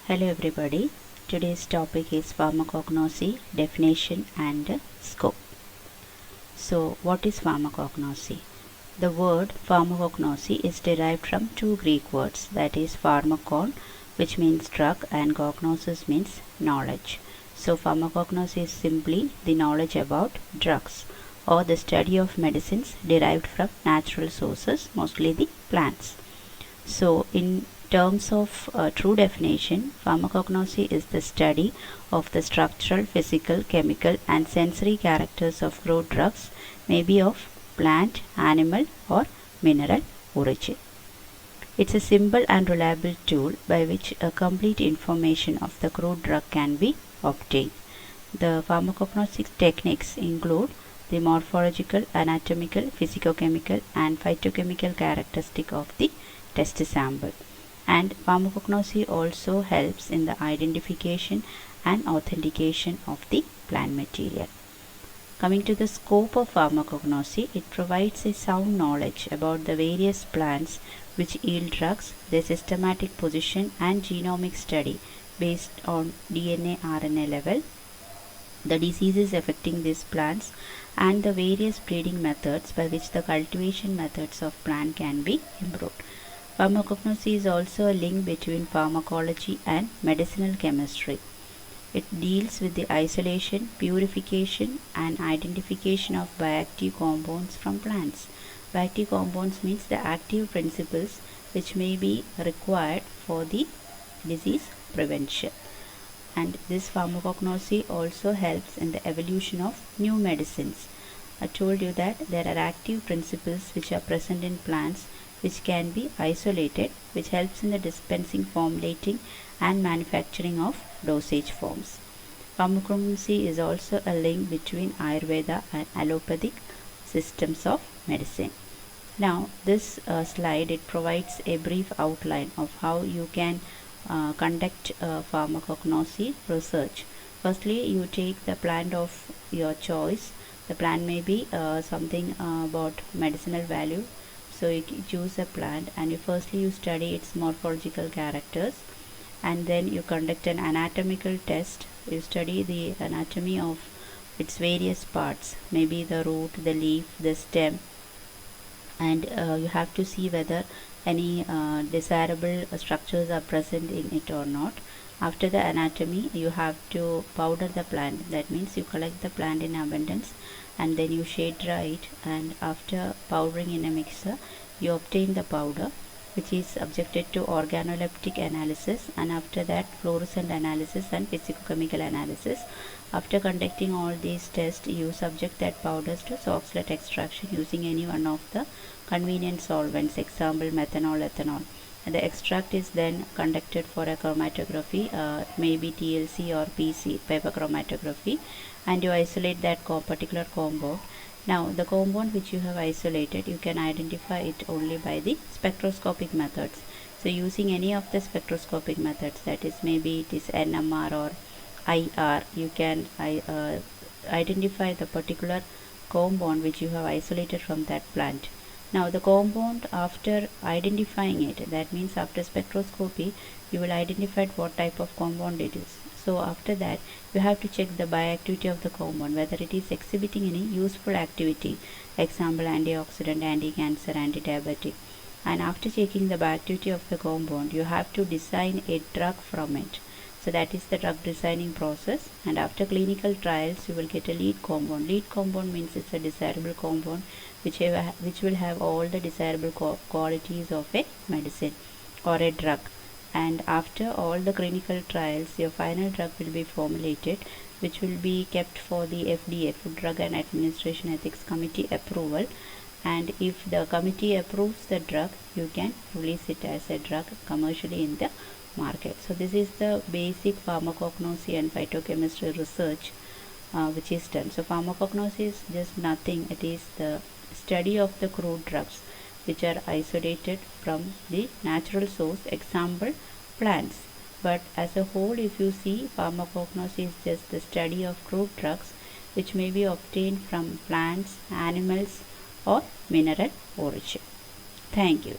Hello everybody. Today's topic is pharmacognosy, definition and scope. So what is pharmacognosy? The word pharmacognosy is derived from two Greek words, that is pharmakon, which means drug, and gognosis means knowledge. So pharmacognosy is simply the knowledge about drugs or the study of medicines derived from natural sources, mostly the plants. So in terms of true definition, pharmacognosy is the study of the structural, physical, chemical and sensory characters of growth drugs, may be of plant, animal or mineral origin. It's a simple and reliable tool by which a complete information of the crude drug can be obtained. The pharmacognostic techniques include the morphological, anatomical, physicochemical and phytochemical characteristic of the test sample. And pharmacognosy also helps in the identification and authentication of the plant material. Coming to the scope of pharmacognosy, it provides a sound knowledge about the various plants which yield drugs, their systematic position and genomic study based on DNA RNA level, the diseases affecting these plants and the various breeding methods by which the cultivation methods of plant can be improved. Pharmacognosy is also a link between pharmacology and medicinal chemistry. It deals with the isolation, purification and identification of bioactive compounds from plants. Bioactive compounds means the active principles which may be required for the disease prevention. And this pharmacognosy also helps in the evolution of new medicines. I told you that there are active principles which are present in plants which can be isolated, which helps in the dispensing, formulating and manufacturing of dosage forms. Pharmacognosy is also a link between Ayurveda and allopathic systems of medicine. Now this slide, it provides a brief outline of how you can conduct pharmacognosy research. Firstly, you take the plant of your choice. The plant may be something about medicinal value. So you choose a plant and you study its morphological characters, and then you conduct an anatomical test. You study the anatomy of its various parts, maybe the root, the leaf, the stem, and you have to see whether any desirable structures are present in it or not. After the anatomy, you have to powder the plant. That means you collect the plant in abundance and then you shade dry it, and after powdering in a mixer, you obtain the powder, which is subjected to organoleptic analysis, and after that fluorescent analysis and physicochemical analysis. After conducting all these tests, you subject that powders to Soxhlet extraction using any one of the convenient solvents, example methanol, ethanol. And the extract is then conducted for a chromatography, maybe TLC or PC, paper chromatography, and you isolate that particular compound. Now the compound which you have isolated, you can identify it only by the spectroscopic methods. So using any of the spectroscopic methods, that is maybe it is NMR or IR, you can identify the particular compound which you have isolated from that plant. Now the compound, after identifying it, that means after spectroscopy, you will identify what type of compound it is. So after that, you have to check the bioactivity of the compound, whether it is exhibiting any useful activity, example antioxidant, anti-cancer, anti-diabetic. And after checking the bioactivity of the compound, you have to design a drug from it. So that is the drug designing process, and after clinical trials you will get a lead compound. Lead compound means it's a desirable compound which will have all the desirable qualities of a medicine or a drug. And after all the clinical trials, your final drug will be formulated, which will be kept for the FDA, Food Drug and Administration Ethics Committee approval. And if the committee approves the drug, you can release it as a drug commercially in the market. So this is the basic pharmacognosy and phytochemistry research which is done. So pharmacognosy is just nothing. It is the study of the crude drugs which are isolated from the natural source, example plants. But as a whole, if you see, pharmacognosy is just the study of crude drugs which may be obtained from plants, animals or mineral origin. Thank you.